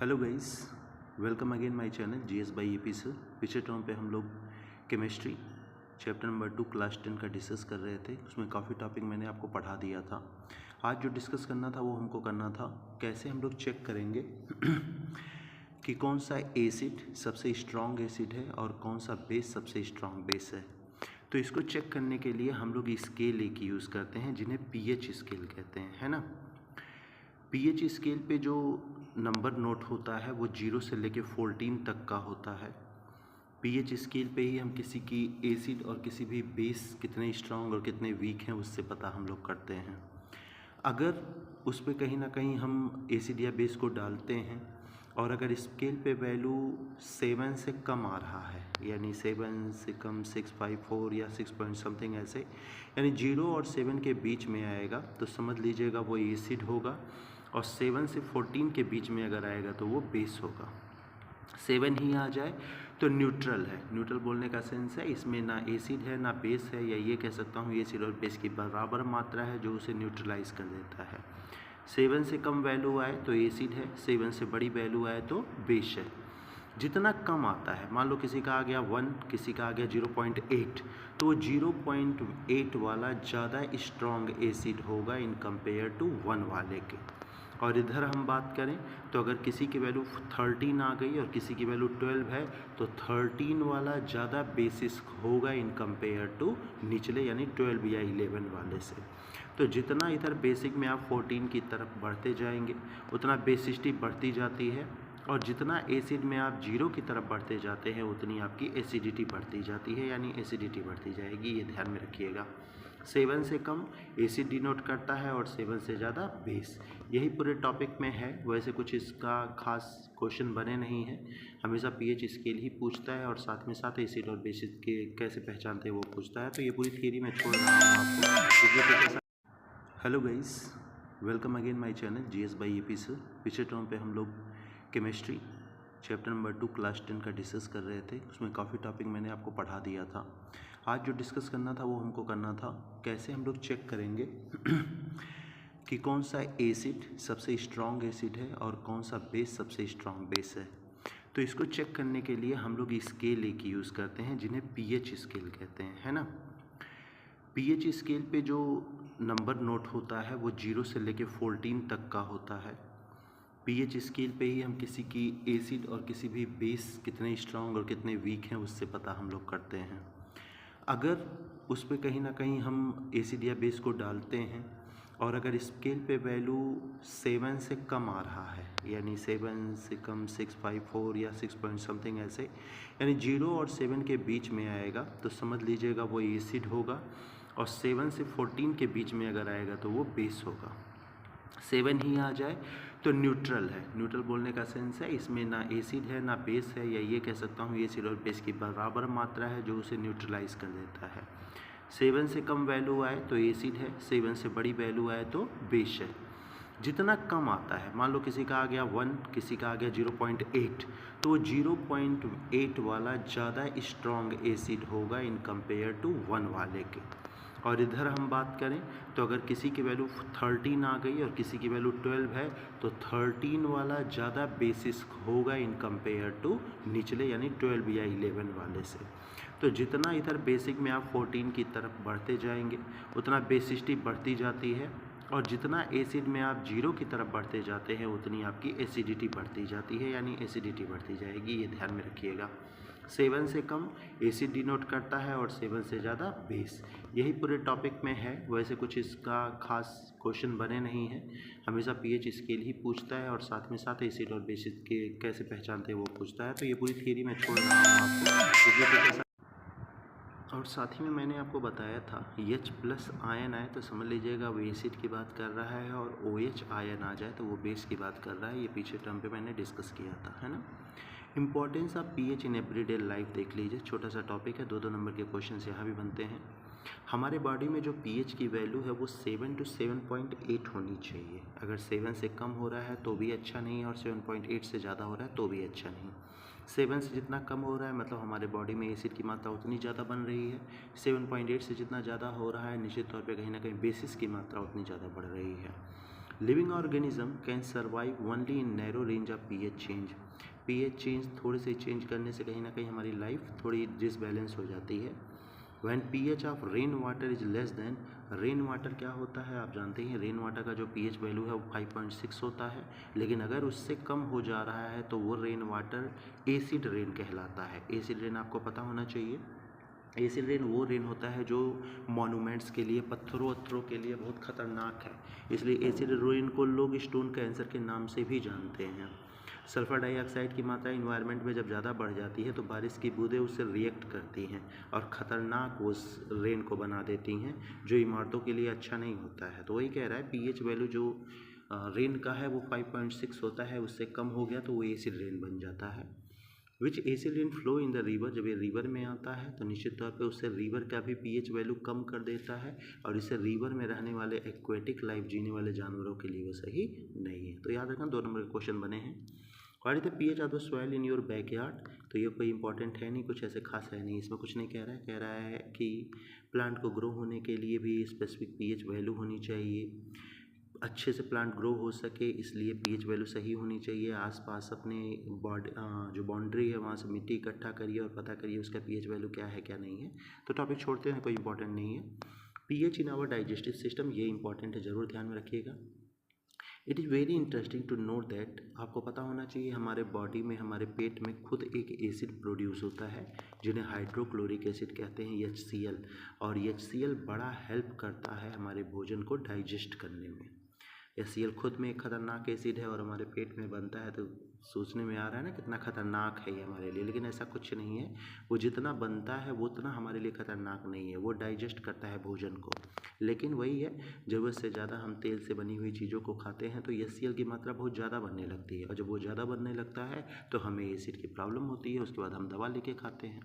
Hello guys, welcome again my channel GS by EP sir. पिछले term पे हम लोग केमिस्ट्री चैप्टर नंबर 2 क्लास 10 का डिस्कस कर रहे थे। उसमें काफ़ी टॉपिक मैंने आपको पढ़ा दिया था। आज जो डिस्कस करना था वो हमको करना था कैसे हम लोग चेक करेंगे कि कौन सा एसिड सबसे स्ट्रॉन्ग एसिड है और कौन सा बेस सबसे स्ट्रॉन्ग बेस है। तो इसको चेक करने के लिए हम लोग स्केल एक यूज़ करते हैं जिन्हें पीएच स्केल कहते हैं, है ना। पीएच स्केल पे जो नंबर नोट होता है वो 0 से लेके 14 तक का होता है। पीएच स्केल पे ही हम किसी की एसिड और किसी भी बेस कितने स्ट्रांग और कितने वीक हैं उससे पता हम लोग करते हैं। अगर उस पर कहीं ना कहीं हम एसिड या बेस को डालते हैं और अगर स्केल पे वैल्यू 7 से कम आ रहा है, यानी 7 से कम 654 या 6 पॉइंट समथिंग ऐसे, यानी 0 और 7 के बीच में आएगा तो समझ लीजिएगा वो एसिड होगा। और 7 से 14 के बीच में अगर आएगा तो वो बेस होगा। 7 ही आ जाए तो न्यूट्रल है। न्यूट्रल बोलने का सेंस है इसमें ना एसिड है ना बेस है, या ये कह सकता हूँ एसिड और बेस की बराबर मात्रा है जो उसे न्यूट्रलाइज कर देता है। 7 से कम वैल्यू आए तो एसिड है, 7 से बड़ी वैल्यू आए तो बेस है। जितना कम आता है, मान लो किसी का आ गया 1, किसी का आ गया 0.8, तो वो 0.8 वाला ज़्यादा स्ट्रॉन्ग एसिड होगा इन कंपेयर टू 1 वाले के। और इधर हम बात करें तो अगर किसी की वैल्यू 13 आ गई और किसी की वैल्यू 12 है तो 13 वाला ज़्यादा बेसिस होगा इन कंपेयर टू निचले यानी 12 या 11 वाले से। तो जितना इधर बेसिक में आप 14 की तरफ बढ़ते जाएंगे उतना बेसिसिटी बढ़ती जाती है, और जितना एसिड में आप 0 की तरफ बढ़ते जाते हैं उतनी आपकी एसिडिटी बढ़ती जाती है, यानी एसिडिटी बढ़ती जाएगी। ये ध्यान में रखिएगा। 7 से कम एसिड डिनोट करता है और 7 से ज़्यादा बेस। यही पूरे टॉपिक में है। वैसे कुछ इसका खास क्वेश्चन बने नहीं हैं। हमेशा पीएच स्केल ही पूछता है और साथ में साथ एसिड और बेसिस के कैसे पहचानते हैं वो पूछता है। तो ये पूरी थियरी मैं छोड़ रहा हूँ आपको। Hello guys, welcome again my channel GS by EP sir. पिछले टर्म पे हम लोग केमिस्ट्री चैप्टर नंबर 2 क्लास 10 का डिस्कस कर रहे थे। उसमें काफ़ी टॉपिक मैंने आपको पढ़ा दिया था। आज जो डिस्कस करना था वो हमको करना था कैसे हम लोग चेक करेंगे कि कौन सा एसिड सबसे स्ट्रॉन्ग एसिड है और कौन सा बेस सबसे स्ट्रॉन्ग बेस है। तो इसको चेक करने के लिए हम लोग स्केल एक यूज़ करते हैं जिन्हें पीएच स्केल कहते हैं, है ना। पीएच स्केल पे जो नंबर नोट होता है वो 0 से लेके 14 तक का होता है। पीएच स्केल पे ही हम किसी की एसिड और किसी भी बेस कितने स्ट्रांग और कितने वीक हैं उससे पता हम लोग करते हैं। अगर उस पर कहीं ना कहीं हम एसिड या बेस को डालते हैं और अगर स्केल पे वैल्यू 7 से कम आ रहा है, यानी 7 से कम 654 या 6 पॉइंट समथिंग ऐसे, यानी 0 और 7 के बीच में आएगा तो समझ लीजिएगा वो एसिड होगा। और 7 से 14 के बीच में अगर आएगा तो वो बेस होगा। 7 ही आ जाए तो न्यूट्रल है। न्यूट्रल बोलने का सेंस है इसमें ना एसिड है ना बेस है, या ये कह सकता हूँ एसिड और बेस की बराबर मात्रा है जो उसे न्यूट्रलाइज कर देता है। 7 से कम वैल्यू आए तो एसिड है, 7 से बड़ी वैल्यू आए तो बेस है। जितना कम आता है, मान लो किसी का आ गया 1, किसी का आ गया 0.8, तो वो 0.8 वाला ज़्यादा स्ट्रॉन्ग एसिड होगा इन कंपेयर टू 1 वाले के। और इधर हम बात करें तो अगर किसी की वैल्यू 13 आ गई और किसी की वैल्यू 12 है तो 13 वाला ज़्यादा बेसिस होगा इन कंपेयर टू निचले यानी 12 या 11 वाले से। तो जितना इधर बेसिक में आप 14 की तरफ बढ़ते जाएंगे उतना बेसिसिटी बढ़ती जाती है, और जितना एसिड में आप 0 की तरफ बढ़ते जाते हैं उतनी आपकी एसिडिटी बढ़ती जाती है, यानी एसिडिटी बढ़ती जाएगी। ये ध्यान में रखिएगा। 7 से कम एसिड डिनोट करता है और 7 से ज़्यादा बेस। यही पूरे टॉपिक में है। वैसे कुछ इसका खास क्वेश्चन बने नहीं हैं। हमेशा पीएच स्केल ही पूछता है और साथ में साथ एसिड और बेसिस के कैसे पहचानते हैं वो पूछता है। तो ये पूरी थियरी मैं छोड़ रहा हूँ आपको। और साथ ही में मैंने आपको बताया था H+ आयन आए तो समझ लीजिएगा वो एसिड की बात कर रहा है, और OH आयन आ जाए तो वो बेस की बात कर रहा है। ये पीछे टर्म पे मैंने डिस्कस किया था, है ना। Importance of pH in everyday life देख लीजिए। छोटा सा टॉपिक है, 2-2 नंबर के क्वेश्चन यहाँ भी बनते हैं। हमारे बॉडी में जो पीएच की वैल्यू है वो 7 to 7.8 होनी चाहिए। अगर 7 से कम हो रहा है तो भी अच्छा नहीं, और 7.8 से ज़्यादा हो रहा है तो भी अच्छा नहीं। 7 से जितना कम हो रहा है मतलब हमारे बॉडी में एसिड की मात्रा उतनी ज़्यादा बन रही है। 7.8 से जितना ज़्यादा हो रहा है निश्चित तौर पे कहीं ना कहीं बेसिस की मात्रा उतनी ज़्यादा बढ़ रही है। Living organism can survive only in narrow range of pH change. PH change थोड़े से चेंज करने से कहीं ना कहीं हमारी लाइफ थोड़ी डिसबैलेंस हो जाती है। When pH of rain water is less than, rain water क्या होता है आप जानते हैं, रेन वाटर का जो पीएच वैल्यू है वो 5.6 होता है, लेकिन अगर उससे कम हो जा रहा है तो वो रेन वाटर एसिड रेन कहलाता है। एसिड रेन आपको पता होना चाहिए। एसिड रेन वो रेन होता है जो मॉन्यूमेंट्स के लिए, पत्थरों के लिए बहुत खतरनाक है, इसलिए एसिड रेन को लोग स्टोन कैंसर के नाम से भी जानते हैं। सल्फर डाइऑक्साइड की मात्रा इन्वायरमेंट में जब ज़्यादा बढ़ जाती है तो बारिश की बूंदें उससे रिएक्ट करती हैं और ख़तरनाक उस रेन को बना देती हैं, जो इमारतों के लिए अच्छा नहीं होता है। तो वही कह रहा है पीएच वैल्यू जो रेन का है वो 5.6 होता है, उससे कम हो गया तो वो एसिड रेन बन जाता है। विच acid rain flow in the river, जब ये रिवर में आता है तो निश्चित तौर पे उससे रिवर का भी पीएच वैल्यू कम कर देता है और इससे रिवर में रहने वाले एक्वेटिक लाइफ जीने वाले जानवरों के लिए वो सही नहीं है। तो याद रखना 2 नंबर के क्वेश्चन बने हैं। What is the pH of the soil in your backyard, तो ये कोई इंपॉर्टेंट है नहीं, कुछ ऐसे खास है नहीं, इसमें कुछ नहीं कह रहा है कि प्लांट को ग्रो होने के लिए भी स्पेसिफिक पीएच वैल्यू होनी चाहिए, अच्छे से प्लांट ग्रो हो सके इसलिए पीएच वैल्यू सही होनी चाहिए। आसपास अपने जो बाउंड्री है वहाँ से मिट्टी इकट्ठा करिए और पता करिए उसका पीएच वैल्यू क्या है क्या नहीं है। तो टॉपिक छोड़ते हैं, कोई इंपॉर्टेंट नहीं है। PH in our digestive system, ये इंपॉर्टेंट है, ज़रूर ध्यान में रखिएगा। It is very interesting to note that, आपको पता होना चाहिए हमारे बॉडी में, हमारे पेट में खुद एक एसिड प्रोड्यूस होता है जिन्हें हाइड्रोक्लोरिक एसिड कहते हैं, HCl, और HCl बड़ा हेल्प करता है हमारे भोजन को डाइजेस्ट करने में। HCl खुद में एक खतरनाक एसिड है और हमारे पेट में बनता है तो सोचने में आ रहा है ना कितना खतरनाक है ये हमारे लिए, लेकिन ऐसा कुछ नहीं है। वो जितना बनता है वो उतना हमारे लिए खतरनाक नहीं है, वो डाइजेस्ट करता है भोजन को। लेकिन वही है, ज़रूरत से ज़्यादा हम तेल से बनी हुई चीज़ों को खाते हैं तो HCl की मात्रा बहुत ज़्यादा बनने लगती है, और जब वो ज़्यादा बनने लगता है तो हमें एसिड की प्रॉब्लम होती है, उसके बाद हम दवा लेके खाते हैं।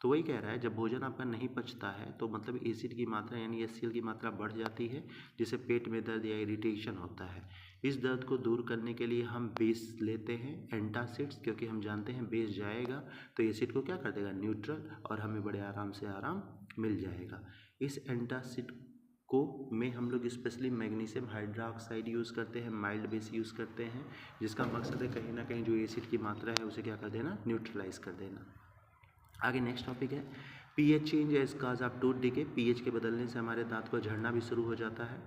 तो वही कह रहा है जब भोजन आपका नहीं पचता है तो मतलब एसिड की मात्रा यानी HCl की मात्रा बढ़ जाती है, जिससे पेट में दर्द या इरिटेशन होता है। इस दर्द को दूर करने के लिए हम बेस लेते हैं, एंटासिड्स, क्योंकि हम जानते हैं बेस जाएगा तो एसिड को क्या कर देगा, न्यूट्रल, और हमें बड़े आराम से आराम मिल जाएगा। इस एंटासिड को में हम लोग स्पेशली मैग्नीशियम हाइड्रोक्साइड यूज़ करते हैं, माइल्ड बेस यूज़ करते हैं, जिसका मकसद है कहीं ना कहीं जो एसिड की मात्रा है उसे क्या कर देना, न्यूट्रलाइज कर देना। आगे नेक्स्ट टॉपिक है pH change as cause of tooth decay, pH के बदलने से हमारे दांत को झड़ना भी शुरू हो जाता है।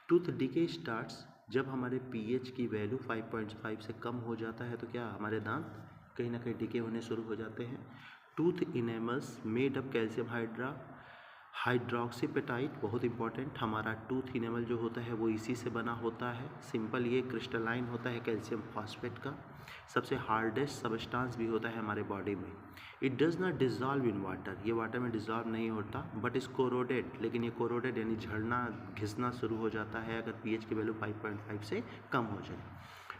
टूथ डिके स्टार्ट्स जब हमारे पीएच की वैल्यू 5.5 से कम हो जाता है तो क्या हमारे दांत कहीं ना कहीं डिके होने शुरू हो जाते हैं। टूथ इनेमल्स मेड अप कैल्शियम हाइड्रोक्सीपेटाइट, बहुत इंपॉर्टेंट, हमारा टूथ इनेमल जो होता है वो इसी से बना होता है। सिंपल ये क्रिस्टलाइन होता है कैल्शियम फॉस्फेट का, सबसे हार्डेस्ट सबस्टांस भी होता है हमारे बॉडी में। It does not dissolve in water, ये वाटर में डिज़ोल्व नहीं होता, बट इज़ कोरोडेड, लेकिन ये कोरोडेड यानी झड़ना घिसना शुरू हो जाता है अगर पीएच की वैल्यू 5.5 से कम हो जाए।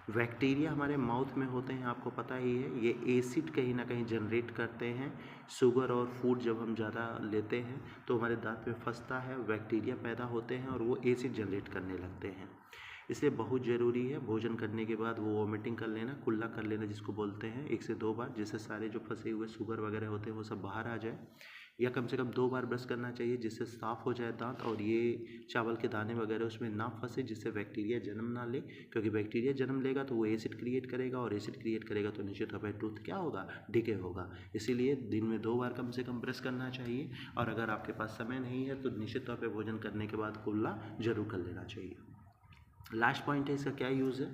बैक्टीरिया हमारे माउथ में होते हैं, आपको पता ही है, ये एसिड कहीं ना कहीं जनरेट करते हैं। शुगर और फूड जब हम ज़्यादा लेते हैं तो हमारे दांत में फंसता है, बैक्टीरिया पैदा होते हैं और वो एसिड जनरेट करने लगते हैं। इसलिए बहुत ज़रूरी है भोजन करने के बाद वो वॉमिटिंग कर लेना, कुल्ला कर लेना जिसको बोलते हैं, 1 से 2 बार, जिससे सारे जो फंसे हुए शुगर वगैरह होते हैं वो सब बाहर आ जाए, या कम से कम 2 बार ब्रश करना चाहिए जिससे साफ़ हो जाए दांत और ये चावल के दाने वगैरह उसमें ना फंसे, जिससे बैक्टीरिया जन्म ना ले, क्योंकि बैक्टीरिया जन्म लेगा तो वो एसिड क्रिएट करेगा और एसिड क्रिएट करेगा तो निश्चित तौर पर टूथ क्या होगा, डिके होगा। इसीलिए दिन में 2 बार कम से कम ब्रश करना चाहिए, और अगर आपके पास समय नहीं है तो निश्चित तौर पर भोजन करने के बाद कुल्ला जरूर कर लेना चाहिए। लास्ट पॉइंट है इसका क्या यूज़ है।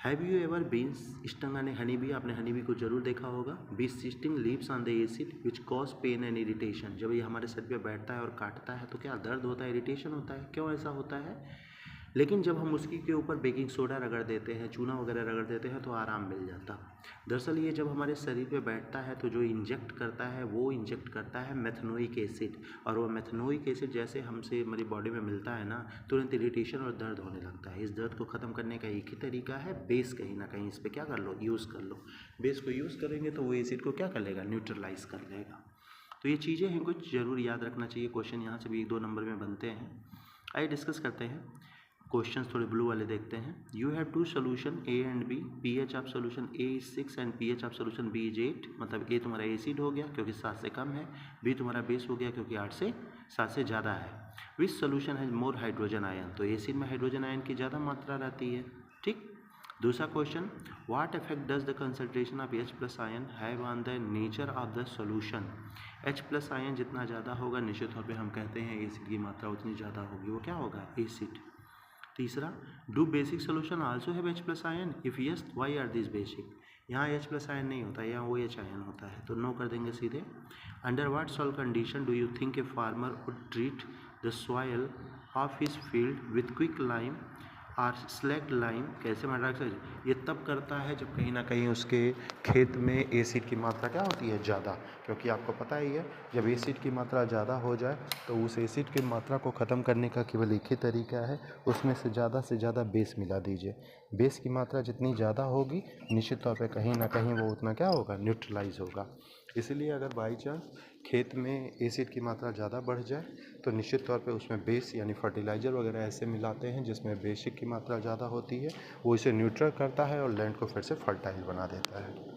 Have you ever been stung on a honey bee, आपने हनी बी को जरूर देखा होगा। Bee sting leaves on the acid which cause pain and irritation, जब ये हमारे सर पे बैठता है और काटता है तो क्या दर्द होता है, इरिटेशन होता है, क्यों ऐसा होता है। लेकिन जब हम उसकी के ऊपर बेकिंग सोडा रगड़ देते हैं, चूना वगैरह रगड़ देते हैं तो आराम मिल जाता। दरअसल ये जब हमारे शरीर पे बैठता है तो जो इंजेक्ट करता है वो इंजेक्ट करता है मेथनोइक एसिड, और वो मेथनोइक एसिड जैसे हमसे हमारी बॉडी में मिलता है ना, तुरंत इरिटेशन और दर्द होने लगता है। इस दर्द को ख़त्म करने का एक ही तरीका है, बेस कहीं ना कहीं इस पर क्या कर लो, यूज़ कर लो। बेस को यूज़ करेंगे तो वो एसिड को क्या कर लेगा, न्यूट्रलाइज कर लेगा। तो ये चीज़ें हैं कुछ ज़रूर याद रखना चाहिए, क्वेश्चन यहाँ से भी 1-2 नंबर में बनते हैं। आइए डिस्कस करते हैं। क्वेश्चंस थोड़े ब्लू वाले देखते हैं। You have two solution A and B, pH of solution A is 6 and pH of solution B is 8। मतलब ए तुम्हारा एसिड हो गया क्योंकि 7 से कम है, बी तुम्हारा बेस हो गया क्योंकि 7 से ज़्यादा है। Which solution has more hydrogen ion, तो एसिड में हाइड्रोजन आयन की ज़्यादा मात्रा रहती है। ठीक। दूसरा question, what effect does the concentration of H plus ion have on the nature of the solution. H plus ion जितना ज़्यादा होगा निश्चित तौर पे हम कहते हैं एसिड की मात्रा उतनी ज़्यादा होगी, वो क्या होगा, एसिड। तीसरा, do basic solution also have H plus ion, if yes why are this basic. यहाँ H प्लस आयन नहीं होता, यहाँ OH आयन होता है, तो नो कर देंगे सीधे। Under what soil condition do you think a farmer would treat the soil of his field with quick lime और स्लैक्ड लाइम, कैसे हाइड्रोक्साइड, ये तब करता है जब कहीं ना कहीं उसके खेत में एसिड की मात्रा क्या होती है, ज़्यादा। क्योंकि आपको पता ही है जब एसिड की मात्रा ज़्यादा हो जाए तो उस एसिड की मात्रा को ख़त्म करने का केवल एक ही तरीका है, उसमें से ज़्यादा बेस मिला दीजिए। बेस की मात्रा जितनी ज़्यादा होगी निश्चित तौर पर कहीं ना कहीं वो उतना क्या होगा, न्यूट्रलाइज होगा। इसलिए अगर बाई चांस खेत में एसिड की मात्रा ज़्यादा बढ़ जाए तो निश्चित तौर पे उसमें बेस यानी फर्टिलाइज़र वगैरह ऐसे मिलाते हैं जिसमें बेसिक की मात्रा ज़्यादा होती है, वो इसे न्यूट्रल करता है और लैंड को फिर से फर्टाइल बना देता है।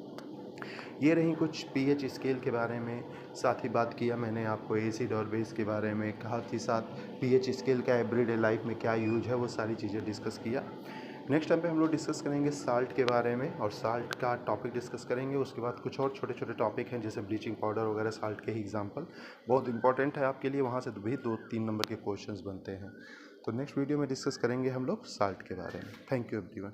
ये रही कुछ पीएच स्केल के बारे में, साथ ही बात किया मैंने आपको एसिड और बेस के बारे में, साथ ही साथ पीएच स्केल का एवरीडे लाइफ में क्या यूज है वो सारी चीज़ें डिस्कस किया। नेक्स्ट टाइम पे हम लोग डिस्कस करेंगे साल्ट के बारे में और साल्ट का टॉपिक डिस्कस करेंगे। उसके बाद कुछ और छोटे छोटे टॉपिक हैं जैसे ब्लीचिंग पाउडर वगैरह, साल्ट के ही एग्जांपल बहुत इंपॉर्टेंट है आपके लिए, वहाँ से भी 2-3 नंबर के क्वेश्चंस बनते हैं। तो नेक्स्ट वीडियो में डिस्कस करेंगे हम लोग साल्ट के बारे में। Thank you everyone.